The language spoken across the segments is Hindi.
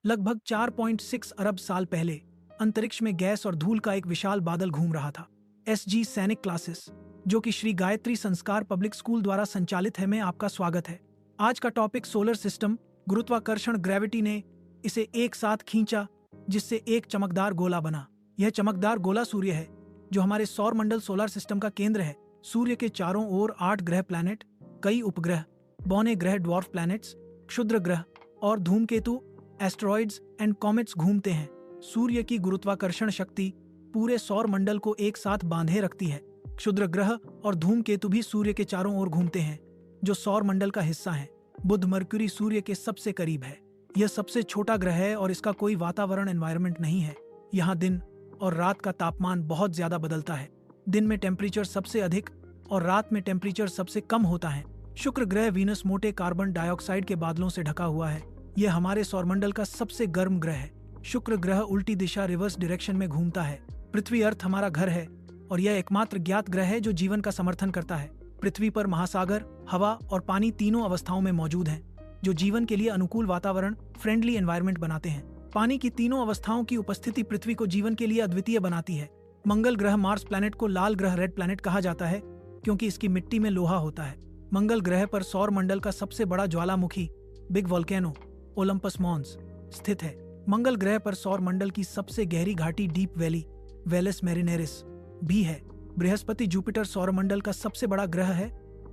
लगभग 4.6 अरब साल पहले अंतरिक्ष में गैस और धूल का एक विशाल बादल घूम रहा था। SG सैनिक क्लासेस, जो कि श्री गायत्री संस्कार पब्लिक स्कूल द्वारा संचालित है, में आपका स्वागत है। आज का टॉपिक सोलर सिस्टम, गुरुत्वाकर्षण, ग्रेविटी ने इसे एक साथ खींचा, जिससे एक चमकदार गोला बना। यह चमकदार गोला सूर्य है, जो हमारे सौर मंडल सोलर सिस्टम का केंद्र है। सूर्य के चारों ओर 8 ग्रह प्लैनेट, कई उपग्रह, बौने ग्रह, ड्वार्फ प्लैनेट्स, क्षुद्र ग्रह और धूमकेतु, एस्टेरॉइड्स एंड कॉमेट्स घूमते हैं। सूर्य की गुरुत्वाकर्षण शक्ति पूरे सौर मंडल को एक साथ बांधे रखती है। क्षुद्र ग्रह और धूमकेतु भी सूर्य के चारों ओर घूमते हैं, जो सौर मंडल का हिस्सा हैं। बुध मरक्यूरी सूर्य के सबसे करीब है। यह सबसे छोटा ग्रह है और इसका कोई वातावरण एनवायरनमेंट नहीं है। यहाँ दिन और रात का तापमान बहुत ज्यादा बदलता है। दिन में टेम्परेचर सबसे अधिक और रात में टेम्परेचर सबसे कम होता है। शुक्र ग्रह वीनस मोटे कार्बन डाइऑक्साइड के बादलों से ढका हुआ है। यह हमारे सौरमंडल का सबसे गर्म ग्रह है। शुक्र ग्रह उल्टी दिशा, रिवर्स डायरेक्शन में घूमता है। पृथ्वी अर्थ हमारा घर है और यह एकमात्र ज्ञात ग्रह है जो जीवन का समर्थन करता है। पृथ्वी पर महासागर, हवा और पानी तीनों अवस्थाओं में मौजूद हैं, जो जीवन के लिए अनुकूल वातावरण, फ्रेंडली एनवायरनमेंट बनाते हैं। पानी की तीनों अवस्थाओं की उपस्थिति पृथ्वी को जीवन के लिए अद्वितीय बनाती है। मंगल ग्रह, मार्स प्लैनेट को लाल ग्रह, रेड प्लैनेट कहा जाता है, क्योंकि इसकी मिट्टी में लोहा होता है। मंगल ग्रह पर सौर मंडल का सबसे बड़ा ज्वालामुखी, बिग वोल्केनो, ओलंपस मॉन्स, स्थित है। मंगल ग्रह पर सौर मंडल की सबसे गहरी घाटी, डीप वैली, वेलस मेरिनेरिस, भी है। बृहस्पति जुपिटर सौरमंडल का सबसे बड़ा ग्रह है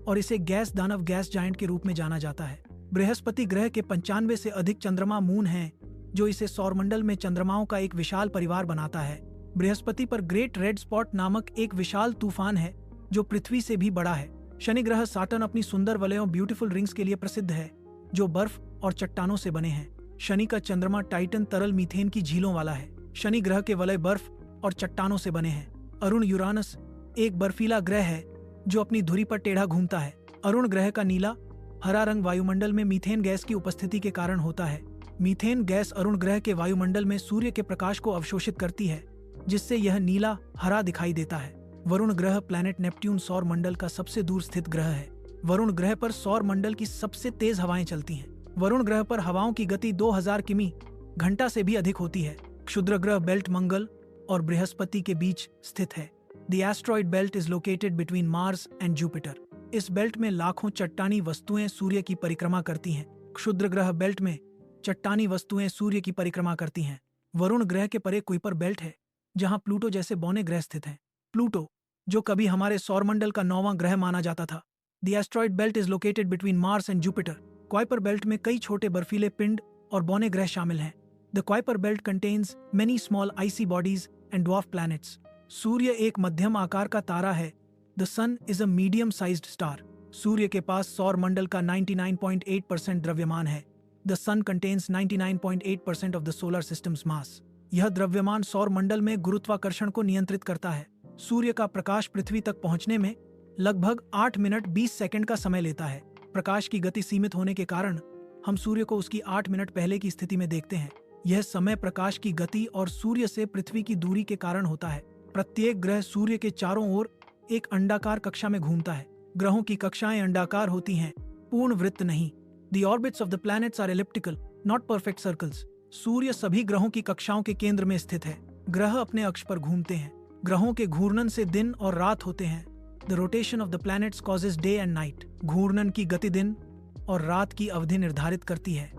और इसे गैस दानव, गैस जायंट के रूप में जाना जाता है। बृहस्पति ग्रह के 95 से अधिक चंद्रमा, मून हैं, जो इसे सौरमंडल में चंद्रमाओं का एक विशाल परिवार बनाता है। बृहस्पति पर ग्रेट रेड स्पॉट नामक एक विशाल तूफान है, जो पृथ्वी से भी बड़ा है। शनि ग्रह साटर्न अपनी सुंदर वलयों, ब्यूटीफुल रिंग्स के लिए प्रसिद्ध है, जो बर्फ और चट्टानों से बने हैं। शनि का चंद्रमा टाइटन तरल मीथेन की झीलों वाला है। शनि ग्रह के वलय बर्फ और चट्टानों से बने हैं। अरुण यूरानस एक बर्फीला ग्रह है, जो अपनी धुरी पर टेढ़ा घूमता है। अरुण ग्रह का नीला हरा रंग वायुमंडल में मीथेन गैस की उपस्थिति के कारण होता है। मीथेन गैस अरुण ग्रह के वायुमंडल में सूर्य के प्रकाश को अवशोषित करती है, जिससे यह नीला हरा दिखाई देता है। वरुण ग्रह, प्लैनेट नेपट्यून सौर मंडल का सबसे दूर स्थित ग्रह है। वरुण ग्रह पर सौर मंडल की सबसे तेज हवाएं चलती हैं। वरुण ग्रह पर हवाओं की गति 2000 किमी घंटा से भी अधिक होती है। क्षुद्र ग्रह बेल्ट मंगल और बृहस्पति के बीच स्थित है। The asteroid belt is located between Mars and Jupiter. इस बेल्ट में लाखों चट्टानी वस्तुएं सूर्य की परिक्रमा करती हैं। क्षुद्र ग्रह बेल्ट में चट्टानी वस्तुएं सूर्य की परिक्रमा करती हैं। वरुण ग्रह के परे कुइपर बेल्ट है, जहां प्लूटो जैसे बौने ग्रह स्थित हैं। प्लूटो, जो कभी हमारे सौरमंडल का 9वां ग्रह माना जाता था। The asteroid belt is located between Mars and Jupiter. Kuiper belt में कई छोटे बर्फीले पिंड और बौने ग्रह शामिल हैं। The Kuiper belt contains many small icy bodies and dwarf planets. सूर्य एक मध्यम आकार का तारा है। The sun is a medium sized star. सूर्य के पास सौर मंडल का 99.8% द्रव्यमान है। The sun contains 99.8% of the solar system's mass. यह द्रव्यमान सौर मंडल में गुरुत्वाकर्षण को नियंत्रित करता है। सूर्य का प्रकाश पृथ्वी तक पहुंचने में लगभग 8 मिनट 20 सेकंड का समय लेता है। प्रकाश की गति सीमित होने के कारण हम सूर्य को उसकी 8 मिनट पहले की स्थिति में देखते हैं। यह समय प्रकाश की गति और सूर्य से पृथ्वी की दूरी के कारण होता है। प्रत्येक ग्रह सूर्य के चारों ओर एक अंडाकार कक्षा में घूमता है। ग्रहों की कक्षाएं अंडाकार होती हैं, पूर्ण वृत्त नहीं। The orbits of the planets are elliptical, not perfect circles. सूर्य सभी ग्रहों की कक्षाओं के केंद्र में स्थित है। ग्रह अपने अक्ष पर घूमते हैं। ग्रहों के घूर्णन से दिन और रात होते हैं। The rotation of the planets causes day and night. घूर्णन की गति दिन और रात की अवधि निर्धारित करती है।